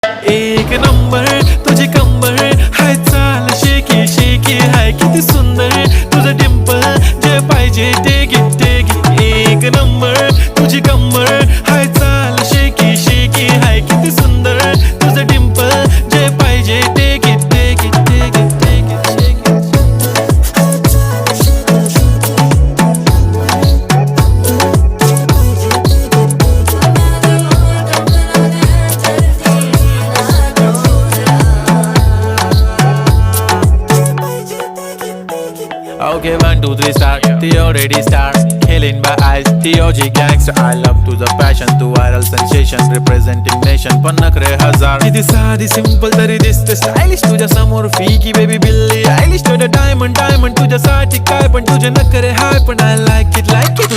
एक नंबर तुझी कंबर हाय, चाल शेकी शेकी हाय, किती सुंदर तुझं डिंपल, जे पाहिजे ते घे. एक नंबर तुझी कंबर हाय, चाल शेकी शेकी हाय, किती सुंदर तुझं डिंपल, जे पाहिजे ते घे. Okay, 1, 2, 3 start. The already start. Killing by eyes. The OG gangster. I love to the passion, to viral sensation, representing nation. पन्नकरे हजार. किती साधी simple तरी दिसते stylish तुझ्या समोर फीकी baby बिल्ली. Stylish to the diamond तुझ्यासाठी काय पण तुझे नखरे हाय पण I like it. तुझं